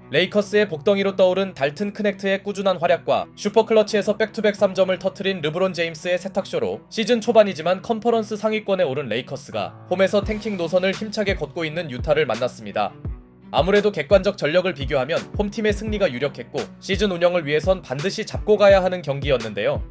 레이커스의 복덩이로 떠오른 달튼 크넥트의 꾸준한 활약과 슈퍼클러치에서 백투백 3점을 터트린 르브론 제임스의 세탁쇼로 시즌 초반이지만 컨퍼런스 상위권에 오른 레이커스가 홈에서 탱킹 노선을 힘차게 걷고 있는 유타를 만났습니다. 아무래도 객관적 전력을 비교하면 홈팀의 승리가 유력했고 시즌 운영을 위해선 반드시 잡고 가야 하는 경기였는데요.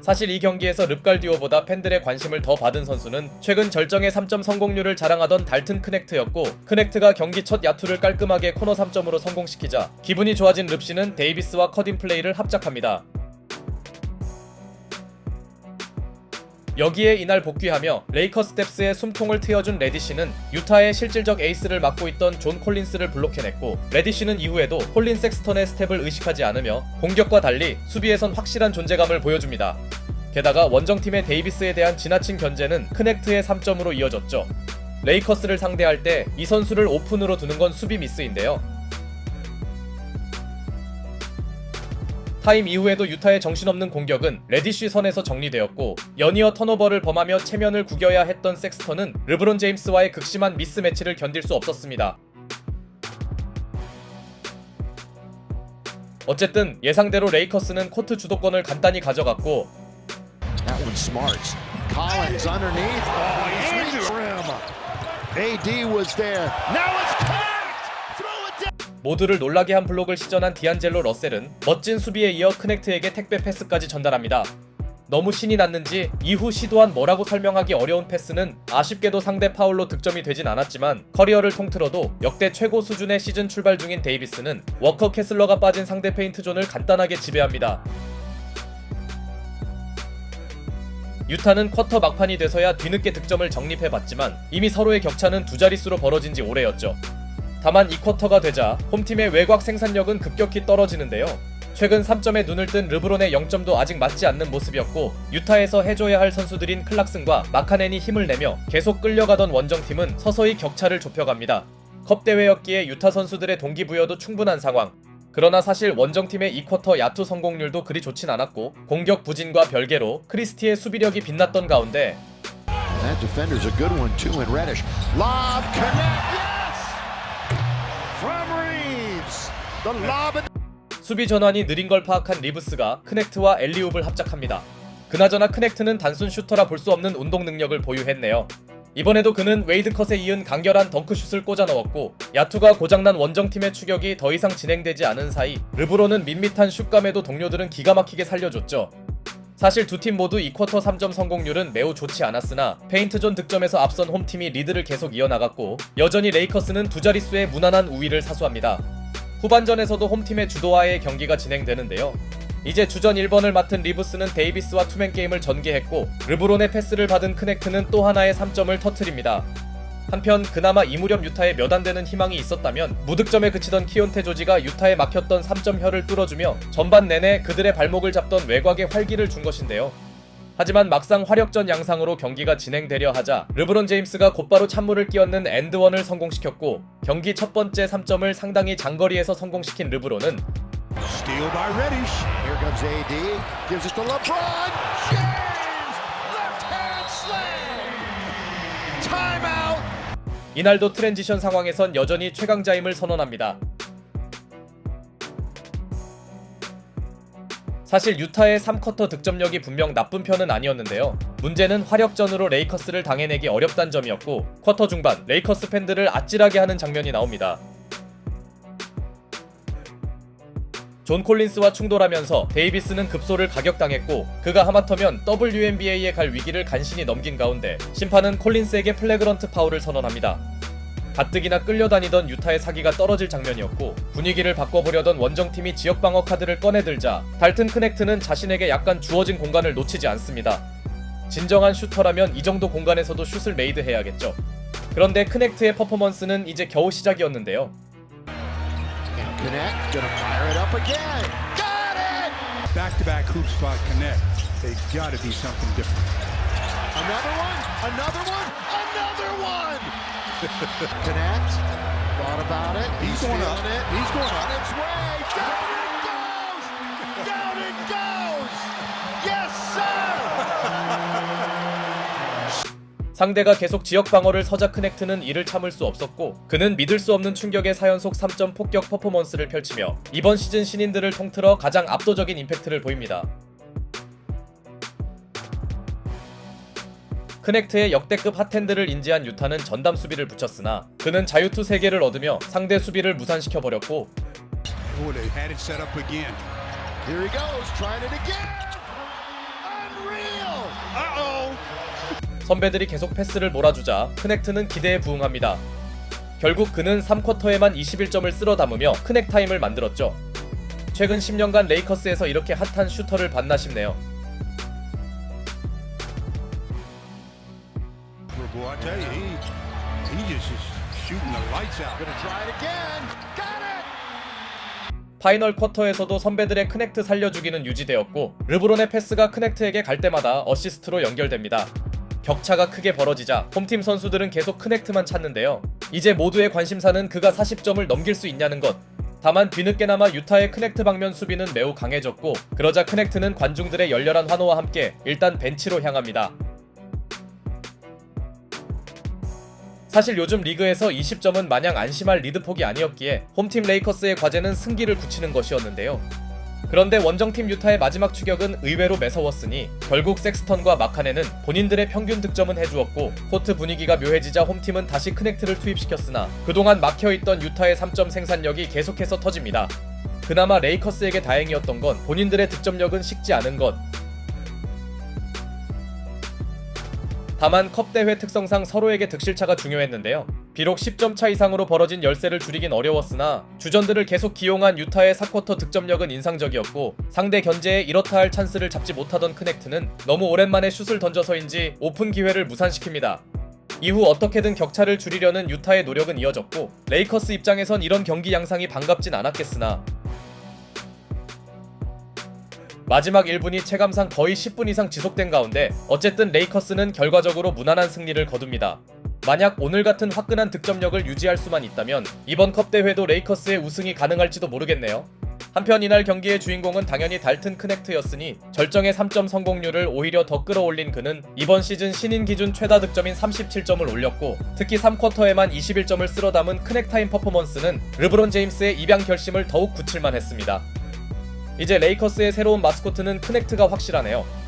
사실 이 경기에서 릅갈디오보다 팬들의 관심을 더 받은 선수는 최근 절정의 3점 성공률을 자랑하던 달튼 크넥트였고, 크넥트가 경기 첫 야투를 깔끔하게 코너 3점으로 성공시키자 기분이 좋아진 릅씨는 데이비스와 컷인 플레이를 합작합니다. 여기에 이날 복귀하며 레이커스 뎁스의 숨통을 트여준 레디시는 유타의 실질적 에이스를 맡고 있던 존 콜린스를 블록해냈고, 레디시는 이후에도 콜린 섹스턴의 스텝을 의식하지 않으며 공격과 달리 수비에선 확실한 존재감을 보여줍니다. 게다가 원정팀의 데이비스에 대한 지나친 견제는 크넥트의 3점으로 이어졌죠. 레이커스를 상대할 때 이 선수를 오픈으로 두는 건 수비 미스인데요. 타임 이후에도 유타의 정신없는 공격은 레디쉬 선에서 정리되었고, 연이어 턴오버를 범하며 체면을 구겨야 했던 섹스턴은 르브론 제임스와의 극심한 미스매치를 견딜 수 없었습니다. 어쨌든 예상대로 레이커스는 코트 주도권을 간단히 가져갔고, That one's smart. Collins underneath. Oh, he's reached the rim. AD was there. Now it's cracked. Throw it down. 모두를 놀라게 한 블록을 시전한 디안젤로 러셀은 멋진 수비에 이어 크넥트에게 택배 패스까지 전달합니다. 너무 신이 났는지 이후 시도한 뭐라고 설명하기 어려운 패스는 아쉽게도 상대 파울로 득점이 되진 않았지만, 커리어를 통틀어도 역대 최고 수준의 시즌 출발 중인 데이비스는 워커 캐슬러가 빠진 상대 페인트 존을 간단하게 지배합니다. 유타는 쿼터 막판이 돼서야 뒤늦게 득점을 정립해봤지만 이미 서로의 격차는 두 자릿수로 벌어진 지 오래였죠. 다만 이 쿼터가 되자 홈팀의 외곽 생산력은 급격히 떨어지는데요. 최근 3점에 눈을 뜬 르브론의 0점도 아직 맞지 않는 모습이었고, 유타에서 해줘야 할 선수들인 클락슨과 마카넨이 힘을 내며 계속 끌려가던 원정팀은 서서히 격차를 좁혀갑니다. 컵 대회였기에 유타 선수들의 동기부여도 충분한 상황. 그러나 사실 원정팀의 이 쿼터 야투 성공률도 그리 좋진 않았고, 공격 부진과 별개로 크리스티의 수비력이 빛났던 가운데 That defender's a good one too in Reddish. Lob connect. Yes! From Reeves. The lob and 수비 전환이 느린 걸 파악한 리브스가 크넥트와 엘리웁을 합작합니다. 그나저나 크넥트는 단순 슈터라 볼 수 없는 운동 능력을 보유했네요. 이번에도 그는 웨이드 컷에 이은 간결한 덩크슛을 꽂아 넣었고, 야투가 고장난 원정팀의 추격이 더 이상 진행되지 않은 사이 르브론은 밋밋한 슛감에도 동료들은 기가 막히게 살려줬죠. 사실 두 팀 모두 이 쿼터 3점 성공률은 매우 좋지 않았으나 페인트존 득점에서 앞선 홈팀이 리드를 계속 이어나갔고, 여전히 레이커스는 두 자릿수의 무난한 우위를 사수합니다. 후반전에서도 홈팀의 주도하에 경기가 진행되는데요. 이제 주전 1번을 맡은 리브스는 데이비스와 투맨 게임을 전개했고, 르브론의 패스를 받은 크넥트는 또 하나의 3점을 터뜨립니다. 한편 그나마 이 무렵 유타에 몇 안 되는 희망이 있었다면 무득점에 그치던 키온테 조지가 유타에 막혔던 3점 혀를 뚫어주며 전반 내내 그들의 발목을 잡던 외곽에 활기를 준 것인데요. 하지만 막상 화력전 양상으로 경기가 진행되려 하자 르브론 제임스가 곧바로 찬물을 끼얹는 엔드원을 성공시켰고, 경기 첫 번째 3점을 상당히 장거리에서 성공시킨 르브론은 steal by Reddish. Here comes AD. Gives it to LeBron James. Left hand slam. Timeout. 이날도 트랜지션 상황에선 여전히 최강자임을 선언합니다. 사실 유타의 3쿼터 득점력이 분명 나쁜 편은 아니었는데요. 문제는 화력전으로 레이커스를 당해내기 어렵다는 점이었고, 쿼터 중반 레이커스 팬들을 아찔하게 하는 장면이 나옵니다. 존 콜린스와 충돌하면서 데이비스는 급소를 가격당했고, 그가 하마터면 WNBA에 갈 위기를 간신히 넘긴 가운데 심판은 콜린스에게 플래그런트 파울을 선언합니다. 가뜩이나 끌려다니던 유타의 사기가 떨어질 장면이었고, 분위기를 바꿔보려던 원정팀이 지역방어 카드를 꺼내들자 달튼 크넥트는 자신에게 약간 주어진 공간을 놓치지 않습니다. 진정한 슈터라면 이 정도 공간에서도 슛을 메이드해야겠죠. 그런데 크넥트의 퍼포먼스는 이제 겨우 시작이었는데요. Connect. Gonna fire it up again. Got it. Back-to-back hoop spot connect. They've got to be something different. Another one. Another one. Another one. Connect. Thought about it. He's going up. It. He's going On up. its way. Down it goes. Down it goes. Yes, sir. 상대가 계속 지역 방어를 서자 크넥트는 이를 참을 수 없었고 그는 믿을 수 없는 충격의 4연속 3점 폭격 퍼포먼스를 펼치며 이번 시즌 신인들을 통틀어 가장 압도적인 임팩트를 보입니다. 크넥트의 역대급 핫핸드를 인지한 유타는 전담 수비를 붙였으나 그는 자유투 3개를 얻으며 상대 수비를 무산시켜버렸고 Oh, they had it set up again. Here he goes, trying it again. Unreal. Uh-oh. 선배들이 계속 패스를 몰아주자 크넥트는 기대에 부응합니다. 결국 그는 3쿼터에만 21점을 쓸어 담으며 크넥 타임을 만들었죠. 최근 10년간 레이커스에서 이렇게 핫한 슈터를 봤나 싶네요. Boy, I tell you, he just is shooting the lights out. Gonna try it again. Got it. 파이널 쿼터에서도 선배들의 크넥트 살려주기는 유지되었고 르브론의 패스가 크넥트에게 갈 때마다 어시스트로 연결됩니다. 격차가 크게 벌어지자 홈팀 선수들은 계속 크넥트만 찾는데요. 이제 모두의 관심사는 그가 40점을 넘길 수 있냐는 것. 다만 뒤늦게나마 유타의 크넥트 방면 수비는 매우 강해졌고 그러자 크넥트는 관중들의 열렬한 환호와 함께 일단 벤치로 향합니다. 사실 요즘 리그에서 20점은 마냥 안심할 리드폭이 아니었기에 홈팀 레이커스의 과제는 승기를 굳히는 것이었는데요. 그런데 원정팀 유타의 마지막 추격은 의외로 매서웠으니 결국 섹스턴과 마카네는 본인들의 평균 득점은 해주었고 코트 분위기가 묘해지자 홈팀은 다시 크넥트를 투입시켰으나 그동안 막혀있던 유타의 3점 생산력이 계속해서 터집니다. 그나마 레이커스에게 다행이었던 건 본인들의 득점력은 식지 않은 것. 다만 컵 대회 특성상 서로에게 득실차가 중요했는데요. 비록 10점 차 이상으로 벌어진 열세를 줄이긴 어려웠으나 주전들을 계속 기용한 유타의 4쿼터 득점력은 인상적이었고 상대 견제에 이렇다 할 찬스를 잡지 못하던 크넥트는 너무 오랜만에 슛을 던져서인지 오픈 기회를 무산시킵니다. 이후 어떻게든 격차를 줄이려는 유타의 노력은 이어졌고 레이커스 입장에선 이런 경기 양상이 반갑진 않았겠으나 마지막 1분이 체감상 거의 10분 이상 지속된 가운데 어쨌든 레이커스는 결과적으로 무난한 승리를 거둡니다. 만약 오늘 같은 화끈한 득점력을 유지할 수만 있다면 이번 컵 대회도 레이커스의 우승이 가능할지도 모르겠네요. 한편 이날 경기의 주인공은 당연히 달튼 크넥트였으니 절정의 3점 성공률을 오히려 더 끌어올린 그는 이번 시즌 신인 기준 최다 득점인 37점을 올렸고 특히 3쿼터에만 21점을 쓸어 담은 크넥타임 퍼포먼스는 르브론 제임스의 입양 결심을 더욱 굳힐만 했습니다. 이제 레이커스의 새로운 마스코트는 크넥트가 확실하네요.